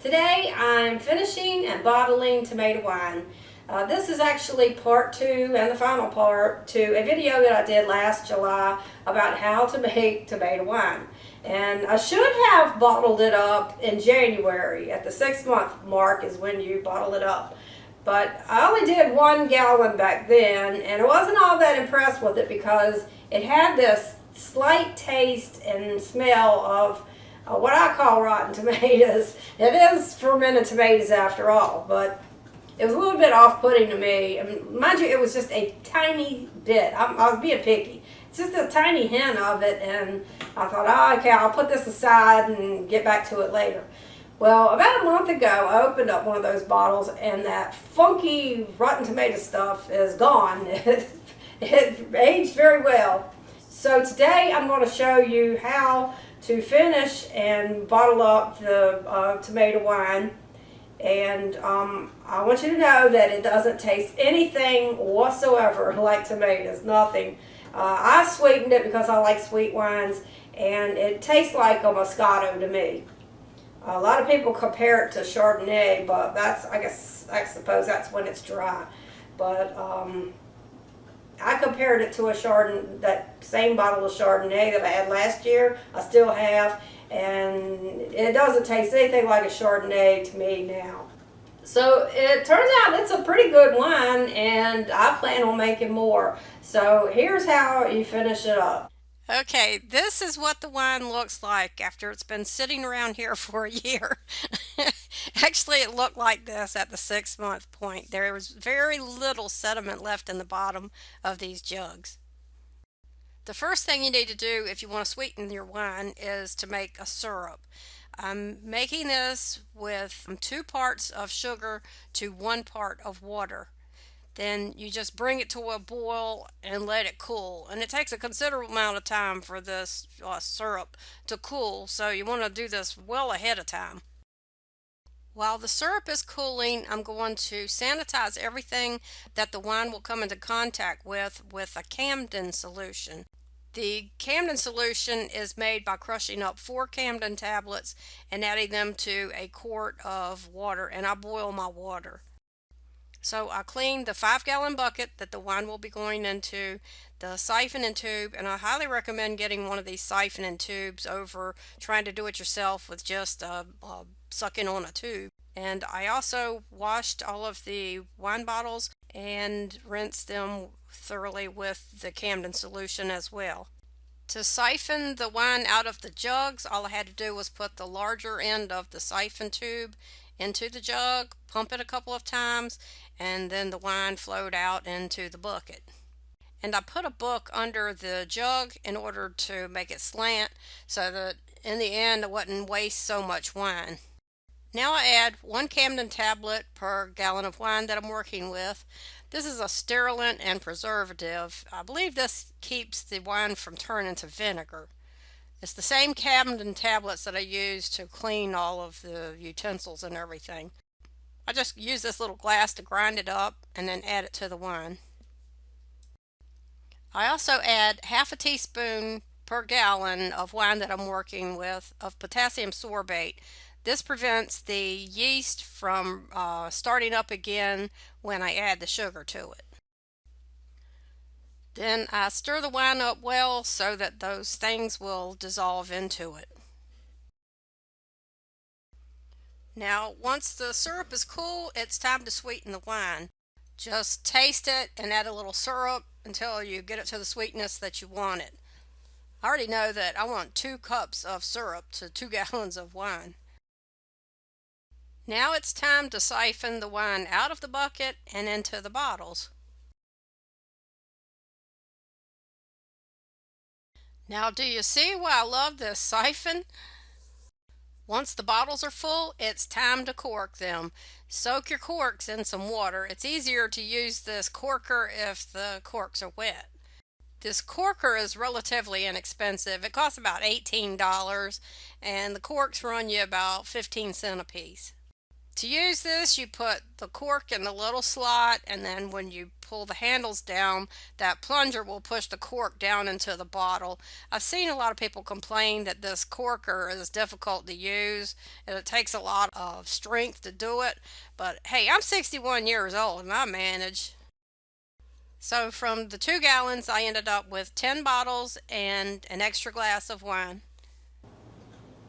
Today I'm finishing and bottling tomato wine. This is actually part two and the final part to a video that I did last July about how to make tomato wine. And I should have bottled it up in January. At the 6-month mark is when you bottle it up. But I only did 1 gallon back then, and I wasn't all that impressed with it because it had this slight taste and smell of what I call rotten tomatoes. It is fermented tomatoes after all, but it was a little bit off-putting to me. Mind you, it was just a tiny bit. I was being picky. It's just a tiny hint of it, and I thought, oh, okay, I'll put this aside and get back to it later. Well, about a month ago, I opened up one of those bottles, and that funky rotten tomato stuff is gone. It aged very well. So today I'm going to show you how to finish and bottle up the tomato wine. And I want you to know that it doesn't taste anything whatsoever like tomatoes, nothing. I sweetened it because I like sweet wines, and it tastes like a Moscato to me. A lot of people compare it to Chardonnay, but I suppose that's when it's dry. But I compared it to that same bottle of Chardonnay that I had last year. I still have, and it doesn't taste anything like a Chardonnay to me now. So it turns out it's a pretty good wine, and I plan on making more. So here's how you finish it up. Okay, this is what the wine looks like after it's been sitting around here for a year. Actually, it looked like this at the 6-month point. There was very little sediment left in the bottom of these jugs. The first thing you need to do if you want to sweeten your wine is to make a syrup. I'm making this with 2 parts of sugar to 1 part of water. Then you just bring it to a boil and let it cool. And it takes a considerable amount of time for this syrup to cool, so you want to do this well ahead of time. While the syrup is cooling, I'm going to sanitize everything that the wine will come into contact with a Camden solution. The Camden solution is made by crushing up 4 Camden tablets and adding them to a quart of water, and I boil my water. So I cleaned the 5-gallon bucket that the wine will be going into, the siphoning tube, and I highly recommend getting one of these siphoning tubes over trying to do it yourself with just sucking on a tube. And I also washed all of the wine bottles and rinsed them thoroughly with the Camden solution as well. To siphon the wine out of the jugs, all I had to do was put the larger end of the siphon tube into the jug, pump it a couple of times, and then the wine flowed out into the bucket. And I put a book under the jug in order to make it slant so that in the end I wouldn't waste so much wine. Now I add 1 Camden tablet per gallon of wine that I'm working with. This is a sterilant and preservative. I believe this keeps the wine from turning to vinegar. It's the same Camden tablets that I use to clean all of the utensils and everything. I just use this little glass to grind it up and then add it to the wine. I also add half a teaspoon per gallon of wine that I'm working with of potassium sorbate. This prevents the yeast from starting up again when I add the sugar to it. Then I stir the wine up well so that those things will dissolve into it. Now, once the syrup is cool, it's time to sweeten the wine. Just taste it and add a little syrup until you get it to the sweetness that you want it. I already know that I want 2 cups of syrup to 2 gallons of wine. Now it's time to siphon the wine out of the bucket and into the bottles. Now, do you see why I love this siphon? Once the bottles are full, it's time to cork them. Soak your corks in some water. It's easier to use this corker if the corks are wet. This corker is relatively inexpensive. It costs about $18, and the corks run you about 15 cents a piece. To use this, you put the cork in the little slot, and then when you pull the handles down, that plunger will push the cork down into the bottle. I've seen a lot of people complain that this corker is difficult to use and it takes a lot of strength to do it. But hey, I'm 61 years old and I manage. So from the 2 gallons, I ended up with 10 bottles and an extra glass of wine.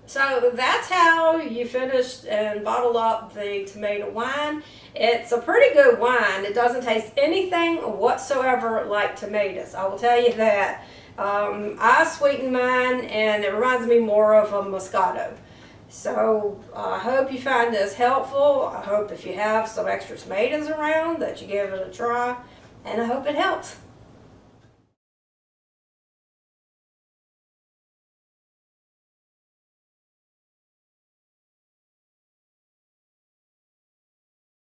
So that's how you finish and bottle up the tomato wine. It's a pretty good wine. It doesn't taste anything whatsoever like tomatoes. I will tell you that. I sweeten mine and it reminds me more of a Moscato. So I hope you find this helpful. I hope if you have some extra tomatoes around that you give it a try. And I hope it helps.